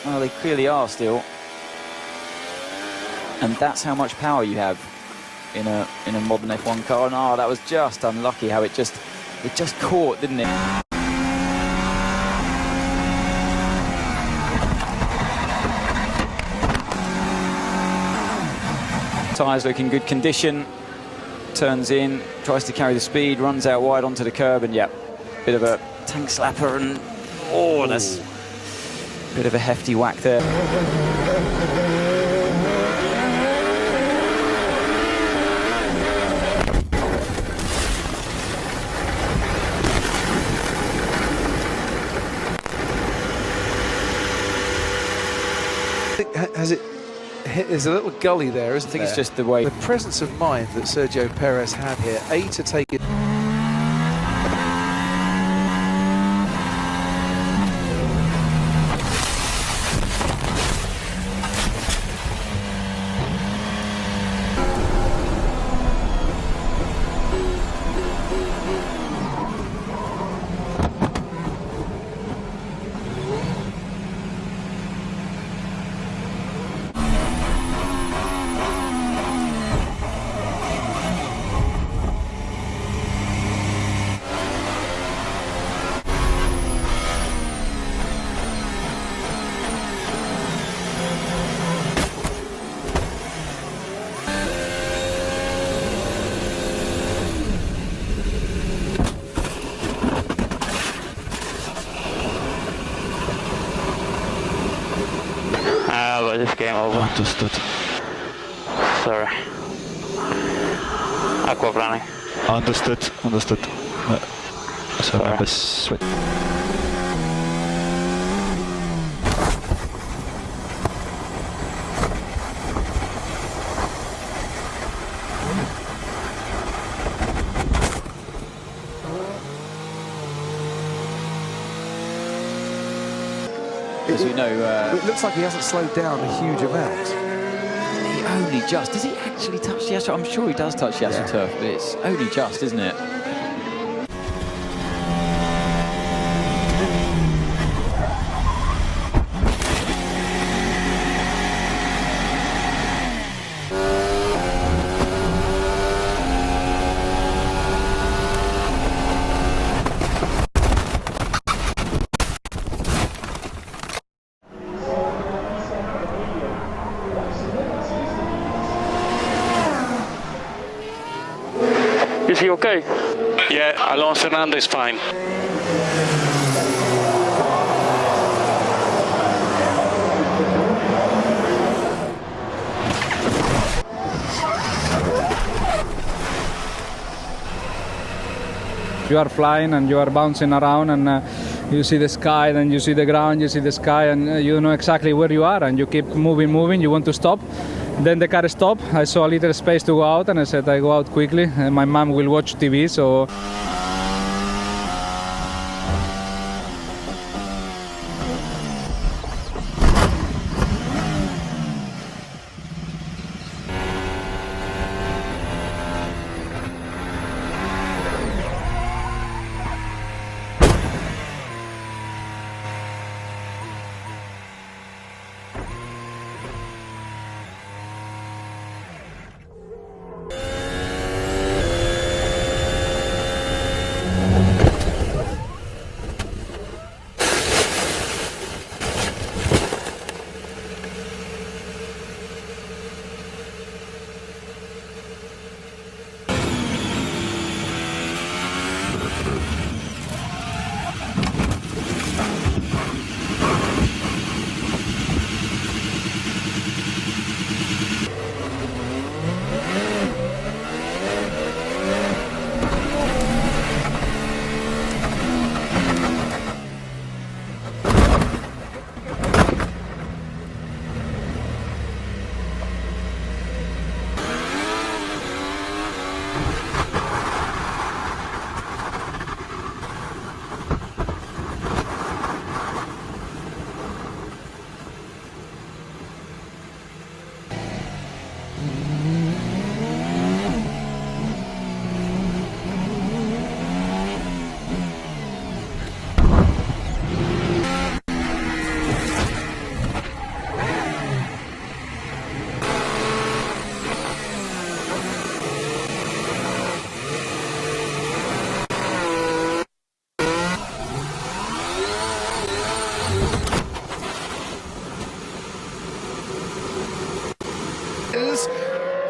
Well, they clearly are still, and that's how much power you have in a modern F1 car. And that was just unlucky how it just caught, didn't it? Tyres look in good condition. Turns in, tries to carry the speed, runs out wide onto the curb, and yeah, bit of a tank slapper, and that's a bit of a hefty whack there. Has it hit? There's a little gully there, isn't there? I think it's just the way. The presence of mind that Sergio Perez had here, to take it. But this game over. Understood. Sorry. Aquaplaning. Understood. So I was sweat. As we know, it looks like he hasn't slowed down a huge amount. he only just, does he actually touch the AstroTurf? I'm sure he does touch the AstroTurf, but it's only just, isn't it? Is he okay? Yeah, Alonso Fernando is fine. You are flying and you are bouncing around, and you see the sky, then you see the ground, you see the sky, and you know exactly where you are, and you keep moving, you want to stop. Then the car stopped. I saw a little space to go out, and I said I go out quickly, and my mom will watch TV, so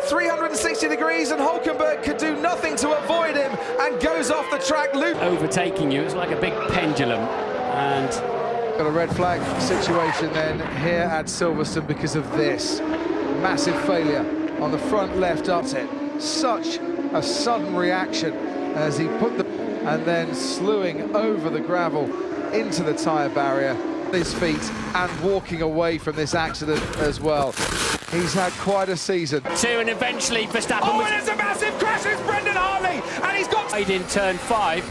360 degrees, and Hulkenberg could do nothing to avoid him and goes off the track. Overtaking you, it's like a big pendulum, and got a red flag situation then here at Silverstone because of this massive failure on the front left upset. Such a sudden reaction as he put the and then slewing over the gravel into the tyre barrier, his feet, and walking away from this accident as well. He's had quite a season. and eventually Verstappen. Oh, and it's a massive crash! It's Brendan Hartley, and he's got in turn 5.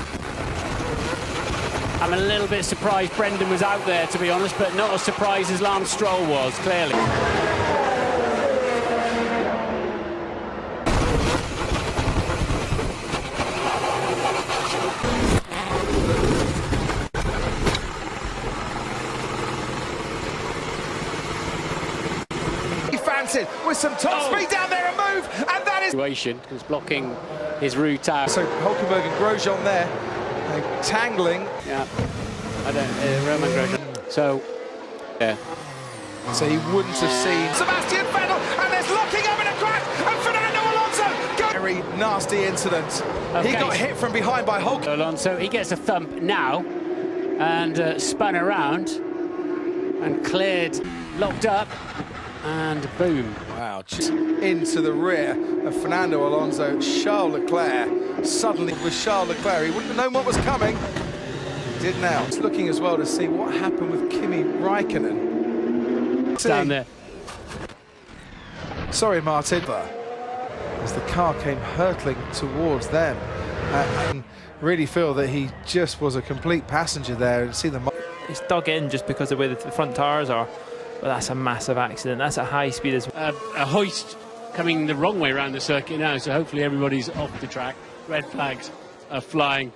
I'm a little bit surprised Brendan was out there, to be honest, but not as surprised as Lance Stroll was, clearly. He fancies with some top speed down there, a move, and that is Situation was blocking his route out. so Hulkenberg and Grosjean there, tangling. Yeah, I don't. Roman Grosjean. So, yeah. So he wouldn't have seen Sebastian Vettel, and there's locking up in a crash, and Fernando Alonso. Very nasty incident. Okay. He got hit from behind by Hulkenberg. Alonso, he gets a thump now, and spun around, and cleared, locked up, and boom. Wow, into the rear of Fernando Alonso. Charles Leclerc suddenly with Charles Leclerc. He wouldn't have known what was coming. He did now. It's looking as well to see what happened with Kimi Raikkonen. Down there. Sorry, Martin. As the car came hurtling towards them, and really feel that he just was a complete passenger there, and see the. It's dug in just because of where the front tyres are. But that's a massive accident. That's at high speed as well. A hoist coming the wrong way around the circuit now, so hopefully everybody's off the track. Red flags are flying.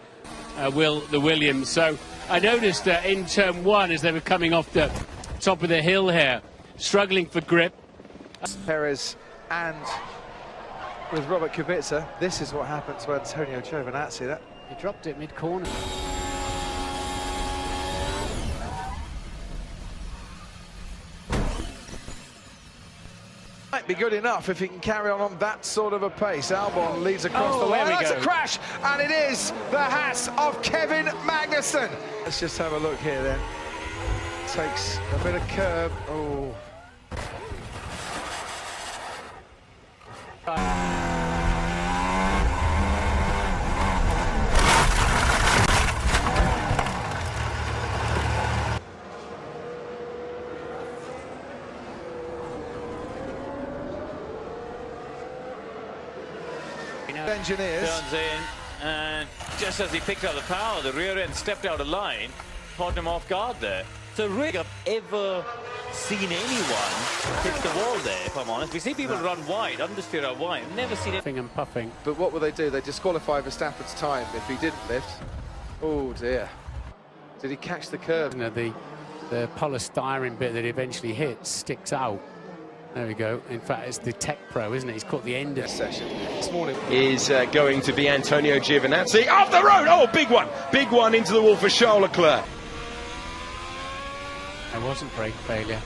The Williams. So I noticed that in turn 1, as they were coming off the top of the hill here, struggling for grip. Perez and with Robert Kubica, this is what happened to Antonio Giovinazzi. That He dropped it mid-corner. might be good enough if he can carry on that sort of a pace. Albon leads across the there line. we That's go. a crash, and it is the hat of Kevin Magnussen. Let's just have a look here then. Takes a bit of curb. Oh. Engineers. Turns in, and just as he picked up the power, the rear end stepped out of line, caught him off guard there. So really, I've ever seen anyone hit the wall there, if I'm honest. We see people run wide, understeer out wide. Never seen it. Puffing and puffing. But what will they do? They disqualify Verstappen's time if he didn't lift. Oh dear. Did he catch the curb? You know, the polystyrene bit that he eventually hit sticks out. There we go. In fact, it's the Tech Pro, isn't it? He's caught the end of This session this morning. Is going to be Antonio Giovinazzi off the road. Oh, big one into the wall for Charles Leclerc. There wasn't brake failure.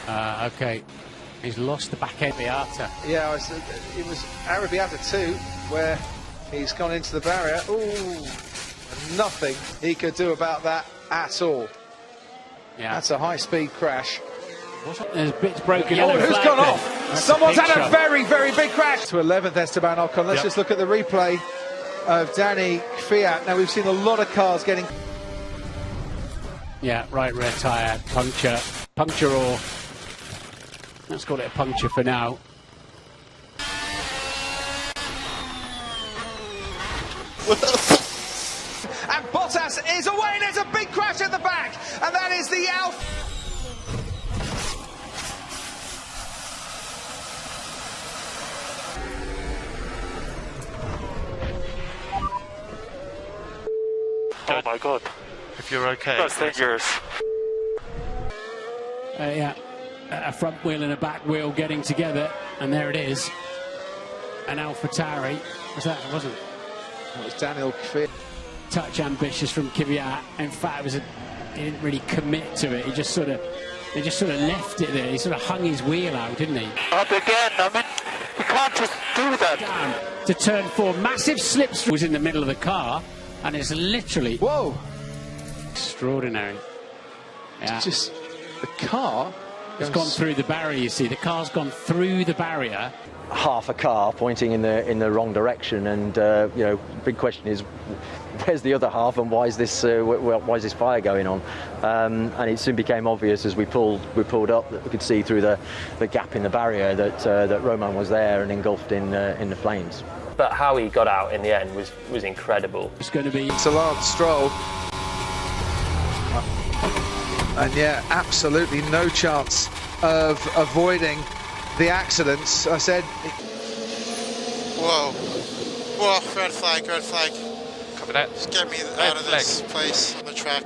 Okay, he's lost the back end. Beata. Yeah, it was Arabiata 2 where he's gone into the barrier. Ooh, nothing he could do about that at all. Yeah, That's a high-speed crash. there's bits broken. Oh, yellow who's flag gone there. off? That's Someone's had a shot. very, very big crash. To 11th, Esteban Ocon. Let's just look at the replay of Danny Kvyat. Now, we've seen a lot of cars getting... Yeah, right rear tyre, puncture or... Let's call it a puncture for now. And Bottas is away. There's a big crash at the back. And that is the Alfa... Oh my god. If you're okay. That's dangerous. Yeah, a front wheel and a back wheel getting together, and there it is. An AlphaTauri. Was that? It wasn't. That was Daniel Kvyat. Touch ambitious from Kvyat. In fact, he didn't really commit to it. He just sort of They just sort of left it there. He sort of hung his wheel out, didn't he? Up again, I mean, you can't just do that. Down to turn 4. Massive slipstream was in the middle of the car, and it's literally... Whoa! Extraordinary. Yeah. Just the car... It's gone through the barrier, you see. The car's gone through the barrier. Half a car pointing in the wrong direction, and you know, big question is, where's the other half, and why is this fire going on? And it soon became obvious as we pulled up that we could see through the gap in the barrier that Romain was there and engulfed in the flames. But how he got out in the end was incredible. It's going to be Lance Stroll. And yeah, absolutely no chance of avoiding the accidents. I said... Whoa. Whoa, red flag, red flag. Copy that. Just get me out of this place on the track.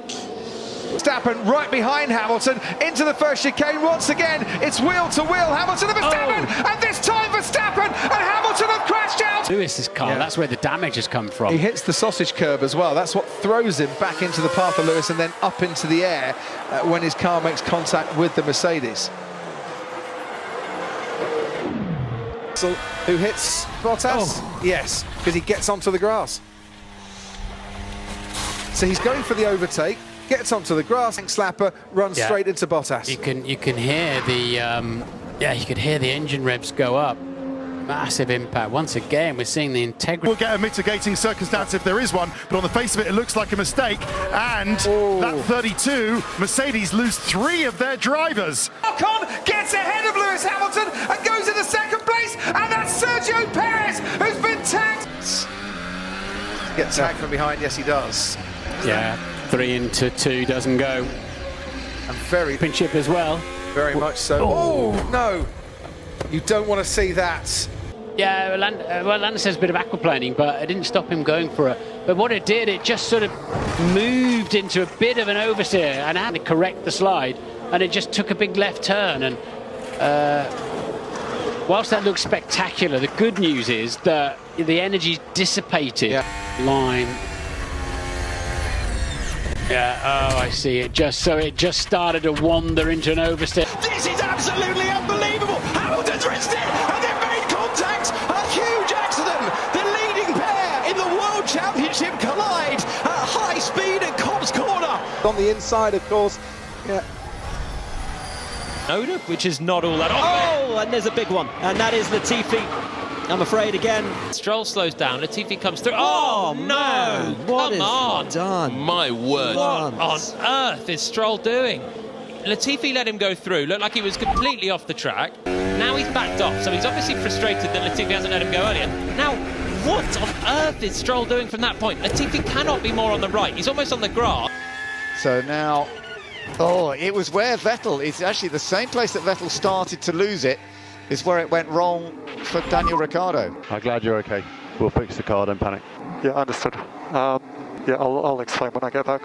Verstappen right behind Hamilton into the first chicane once again. It's wheel to wheel. Hamilton and Verstappen, and this time Verstappen and Hamilton have crashed out. Lewis's car. That's where the damage has come from. He hits the sausage curb as well. That's what throws him back into the path of Lewis and then up into the air when his car makes contact with the Mercedes. So, who hits Bottas? Yes, because he gets onto the grass. So he's going for the overtake. Gets onto the grass, slapper, runs straight into Bottas. You can hear the you could hear the engine revs go up. Massive impact. Once again, we're seeing the integrity. We'll get a mitigating circumstance if there is one, but on the face of it, it looks like a mistake. And that 32, Mercedes lose 3 of their drivers. Ocon gets ahead of Lewis Hamilton and goes into second place, and that's Sergio Perez who's been tagged. Get tagged from behind, yes he does. Yeah. 3 into 2 doesn't go. And very pinchip as well. Very much so. Oh no! You don't want to see that. Yeah, Lando says a bit of aquaplaning, but it didn't stop him going for it. But what it did, it just sort of moved into a bit of an oversteer and had to correct the slide, and it just took a big left turn. And whilst that looks spectacular, the good news is that the energy's dissipated. Line. Yeah, oh, I see. It just started to wander into an oversteer. This is absolutely unbelievable. Hamilton's risked it, and they've made contact. A huge accident. The leading pair in the World Championship collide at high speed at Cobb's Corner. On the inside, of course. Yeah. Noda, which is not all that. Oh, and there's a big one, and that is Latifi. I'm afraid again. Stroll slows down. Latifi comes through. Oh no! Come on! Done. My word! What on earth is Stroll doing? Latifi let him go through. Looked like he was completely off the track. Now he's backed off, so he's obviously frustrated that Latifi hasn't let him go earlier. Now, what on earth is Stroll doing from that point? Latifi cannot be more on the right. He's almost on the grass. So now, it was where Vettel. It's actually the same place that Vettel started to lose it. Is where it went wrong for Daniel Ricciardo. I'm glad you're okay. We'll fix the car, don't panic. Yeah, understood. Yeah, I'll explain when I get back.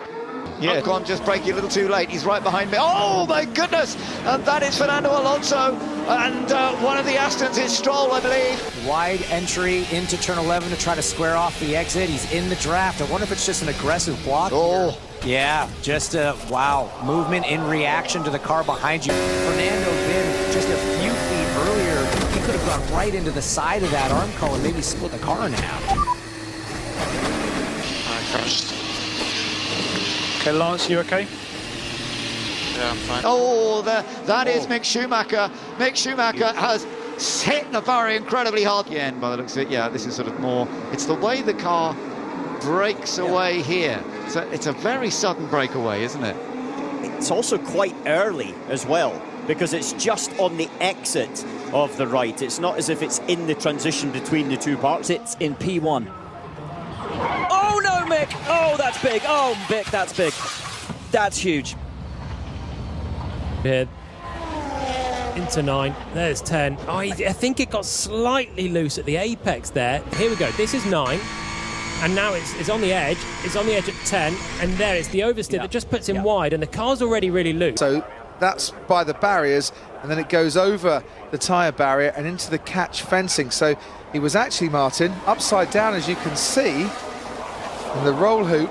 Yeah, Ocon just braking a little too late. He's right behind me. Oh my goodness! And that is Fernando Alonso. And one of the Astons is Stroll, I believe. Wide entry into turn 11 to try to square off the exit. He's in the draft. I wonder if it's just an aggressive block. Oh. Yeah, just a movement in reaction to the car behind you. Fernando been just a few feet earlier. He could have gone right into the side of that arm cone and maybe split the car in half. I crashed. Okay, Lance, you okay? Yeah, I'm fine. Oh, that is Mick Schumacher. Mick Schumacher has hit the barrier incredibly hard again, by the looks of it. Yeah, this is sort of more... It's the way the car breaks away here. So it's a very sudden breakaway, isn't it? It's also quite early as well, because it's just on the exit of the right. It's not as if it's in the transition between the two parts. It's in P1. Oh no, Mick! Oh, that's big. Oh, Mick, that's big. That's huge. Here. Into 9. There's 10. Oh, I think it got slightly loose at the apex there. Here we go. This is 9. And now it's on the edge. It's on the edge at 10. And there it's the oversteer that just puts him wide. And the car's already really loose. So that's by the barriers. And then it goes over the tyre barrier and into the catch fencing. So he was actually, Martin, upside down, as you can see. And the roll hoop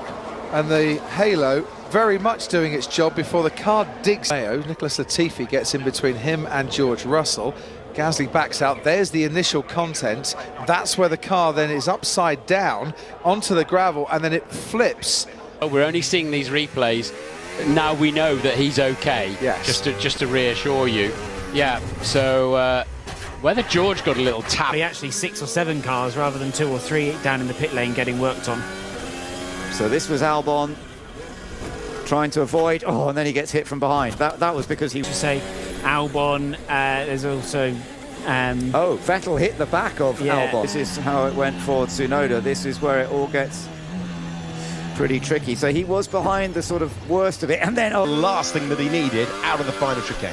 and the halo very much doing its job before the car digs. Nicholas Latifi gets in between him and George Russell. Gasly backs out. There's the initial content. That's where the car then is upside down onto the gravel, and then it flips. We're only seeing these replays. Now we know that he's okay. Yes. Just to reassure you. Yeah. So whether George got a little tap. Actually 6 or 7 cars rather than 2 or 3 down in the pit lane getting worked on. So this was Albon trying to avoid. Oh, and then he gets hit from behind. That was because he. To say Albon. There's also. Oh, Vettel hit the back of Albon. This is how it went for Tsunoda. This is where it all gets pretty tricky. So he was behind the sort of worst of it, and then the last thing that he needed out of the final chicane.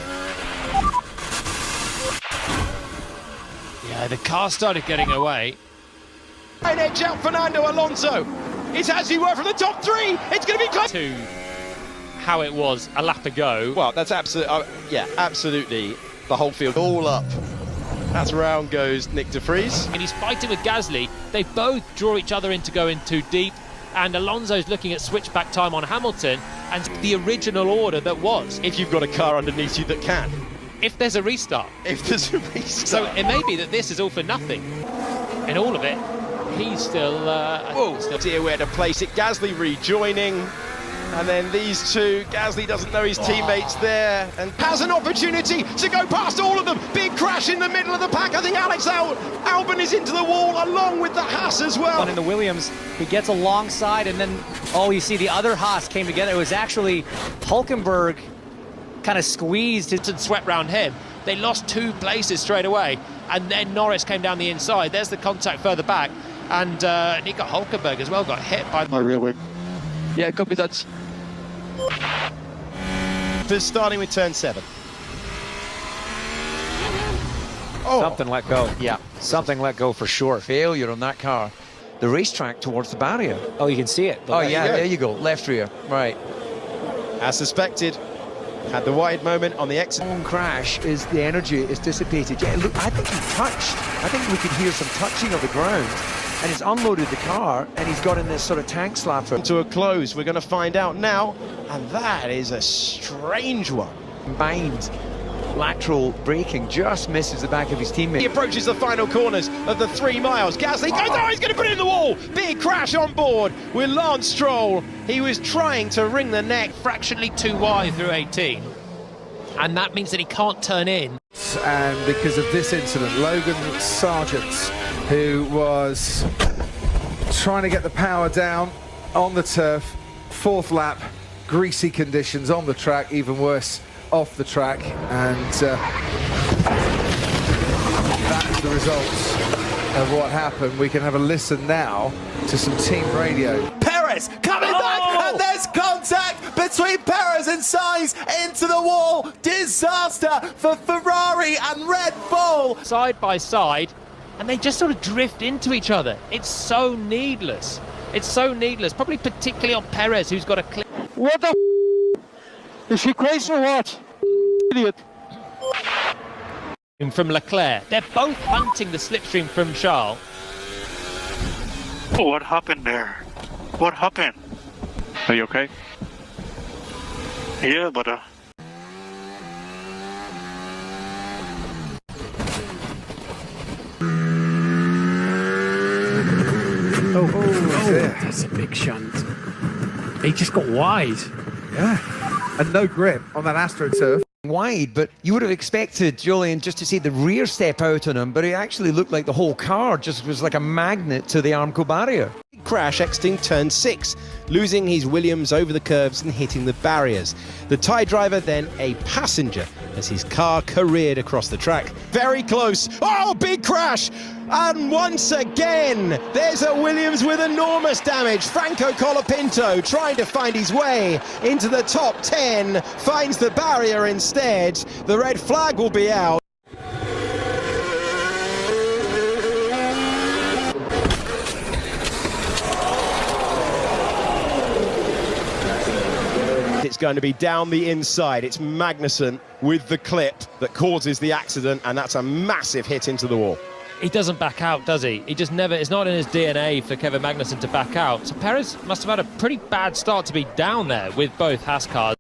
Yeah, the car started getting away. And edge out Fernando Alonso. It's as you were from the top 3. It's going to be close. To how it was a lap ago. Well, that's absolutely, yeah, absolutely. The whole field all up. That's round goes Nick de Vries. And he's fighting with Gasly. They both draw each other into going too deep. And Alonso's looking at switchback time on Hamilton and the original order that was. If you've got a car underneath you that can. If there's a restart. If there's a restart. So it may be that this is all for nothing. In all of it, he's still... Dear where to place it. Gasly rejoining. And then these two, Gasly doesn't know his teammates there, and has an opportunity to go past all of them. Big crash in the middle of the pack. I think Alex Albon is into the wall along with the Haas as well. In the Williams, he gets alongside, and then you see the other Haas came together. It was actually Hulkenberg kind of squeezed it and swept round him. They lost 2 places straight away, and then Norris came down the inside. There's the contact further back, and Nico Hulkenberg as well got hit by my rear wing. Yeah, copy that. Starting with turn 7. Something let go. Yeah, something let go for sure. Failure on that car. The racetrack towards the barrier. Oh, you can see it. There you go. Left rear. Right. As suspected, had the wide moment on the exit. Crash is the energy is dissipated. Yeah, look, I think he touched. I think we could hear some touching of the ground. And he's unloaded the car, and he's got in this sort of tank slapper. To a close, we're going to find out now, and that is a strange one. Combined lateral braking just misses the back of his teammate. He approaches the final corners of the 3 miles. Gasly goes, he's going to put it in the wall. Big crash on board with Lance Stroll. He was trying to wring the neck. Fractionally too wide through 18. And that means that he can't turn in. And because of this incident, Logan Sargent, who was trying to get the power down on the turf, 4th lap, greasy conditions on the track, even worse off the track, and that's the results of what happened. We can have a listen now to some team radio. Perez coming back, and there's contact between Perez and Sainz into the wall. Disaster for Ferrari and Red Bull. Side by side, and they just sort of drift into each other. It's so needless. It's so needless, probably particularly on Perez, who's got a clip. What the is she crazy or what? Idiot. From Leclerc. They're both hunting the slipstream from Charles. Oh, what happened there? What happened? Are you okay? Yeah, but That's a big shunt. He just got wide. Yeah, and no grip on that AstroTurf. Wide, but you would have expected Julian just to see the rear step out on him, but it actually looked like the whole car just was like a magnet to the Armco barrier. Crash exiting turn 6, losing his Williams over the curves and hitting the barriers. The Thai driver then a passenger as his car careered across the track. Very close. Oh, big crash! And once again, there's a Williams with enormous damage. Franco Colapinto trying to find his way into the top 10, finds the barrier instead. The red flag will be out. It's going to be down the inside. It's Magnussen with the clip that causes the accident, and that's a massive hit into the wall. he doesn't back out, does he? He just never, it's not in his DNA for Kevin Magnussen to back out. So Perez must have had a pretty bad start to be down there with both Haas cars.